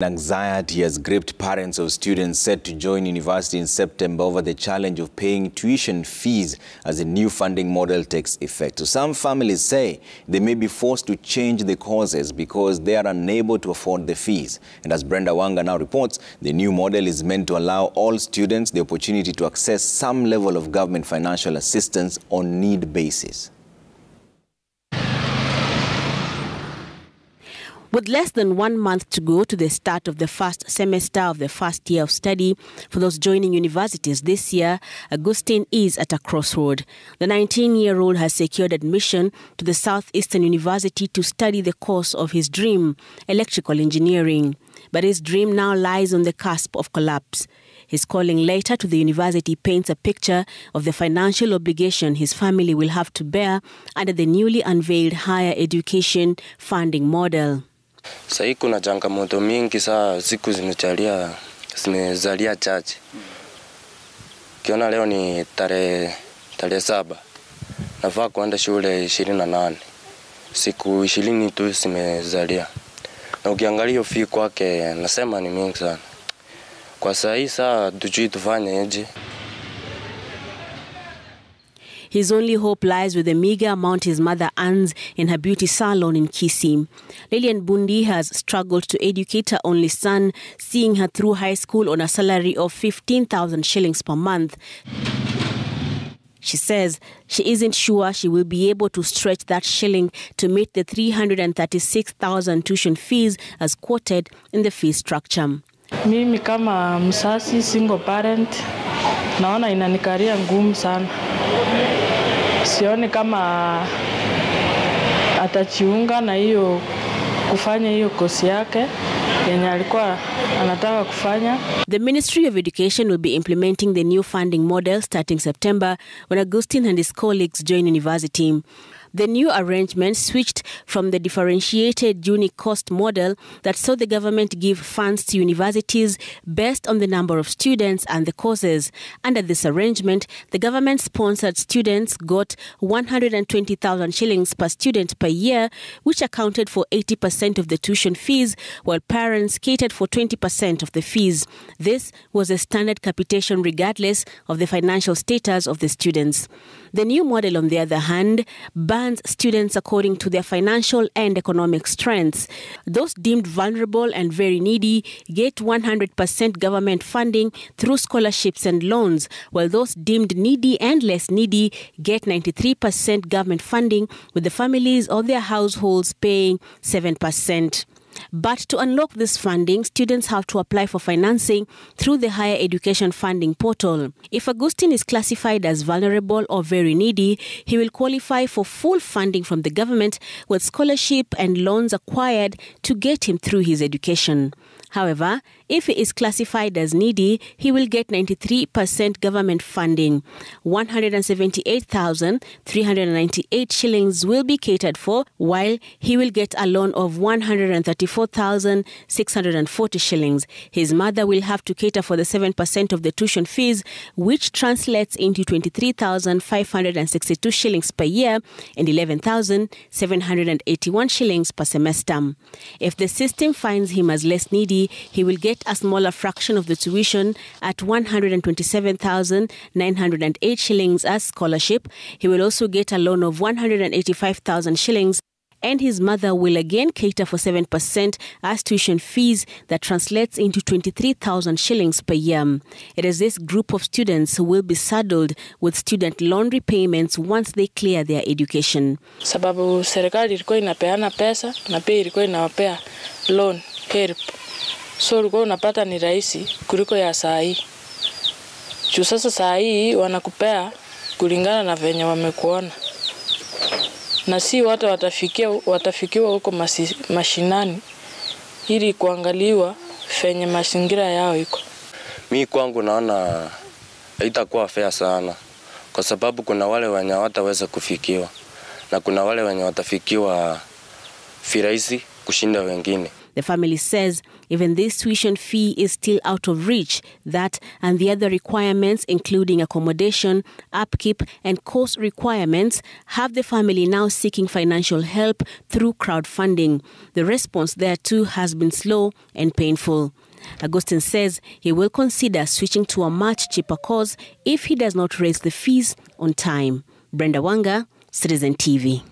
Anxiety has gripped parents of students set to join university in September over the challenge of paying tuition fees as the new funding model takes effect. So some families say they may be forced to change the courses because they are unable to afford the fees. And as Brenda Wanga now reports, the new model is meant to allow all students the opportunity to access some level of government financial assistance on need basis. With less than 1 month to go to the start of the first semester of the first year of study for those joining universities this year, Augustine is at a crossroad. The 19-year-old has secured admission to the Southeastern University to study the course of his dream, electrical engineering. But his dream now lies on the cusp of collapse. His calling letter to the university paints a picture of the financial obligation his family will have to bear under the newly unveiled higher education funding model. Sasa kuna changamoto mingi saa siku zimezalia chache. Kiona leo ni tarehe 7. Nafaa kwenda shule 28. Siku 20 tu zimezalia. Na ukiangalia fee kwake nasema ni mingi sana. Kwa sasa tujui tufanye aje. His only hope lies with the meager amount his mother earns in her beauty salon in Kisii. Lillian Bundi has struggled to educate her only son, seeing her through high school on a salary of 15,000 shillings per month. She says she isn't sure she will be able to stretch that shilling to meet the 336,000 tuition fees as quoted in the fee structure. Mimi kama msasi single parent naona inanikaria ngumu sana. Sioni kama atajiunga na hiyo kufanya hiyo kosi yake yenye alikuwa anataka kufanya. The Ministry of Education will be implementing the new funding model starting September when Augustine and his colleagues join university. The new arrangement switched from the differentiated unit cost model that saw the government give funds to universities based on the number of students and the courses. Under this arrangement, the government-sponsored students got 120,000 shillings per student per year, which accounted for 80% of the tuition fees, while parents catered for 20% of the fees. This was a standard capitation regardless of the financial status of the students. The new model, on the other hand, bans students according to their financial and economic strengths. Those deemed vulnerable and very needy get 100% government funding through scholarships and loans, while those deemed needy and less needy get 93% government funding, with the families or their households paying 7%. But to unlock this funding, students have to apply for financing through the higher education funding portal. If Augustine is classified as vulnerable or very needy, he will qualify for full funding from the government with scholarship and loans acquired to get him through his education. However, if he is classified as needy, he will get 93% government funding. 178,398 shillings will be catered for, while he will get a loan of 134,640 shillings. His mother will have to cater for the 7% of the tuition fees, which translates into 23,562 shillings per year and 11,781 shillings per semester. If the system finds him as less needy, he will get a smaller fraction of the tuition at 127,908 shillings as scholarship. He will also get a loan of 185,000 shillings, and his mother will again cater for 7% as tuition fees that translates into 23,000 shillings per year. It is this group of students who will be saddled with student loan repayments once they clear their education. Sababu serikali ilikuwa inapeana pesa na pia ilikuwa inawapea loan help. So ulikuwa unapata ni rahisi kuliko ya saa hii. Juu sasa saa hii wanakupea kulingana na venye wamekuona. Na si watu watafikiwa huko mashinani ili kuangaliwa venye mazingira yao iko. Mimi kwangu naona haitakuwa fair sana kwa sababu kuna wale wenye hawataweza kufikiwa na kuna wale wenye watafikiwa virahisi kushinda wengine. The family says even this tuition fee is still out of reach, that and the other requirements, including accommodation, upkeep and course requirements, have the family now seeking financial help through crowdfunding. The response thereto has been slow and painful. Augustine says he will consider switching to a much cheaper course if he does not raise the fees on time. Brenda Wanga, Citizen TV.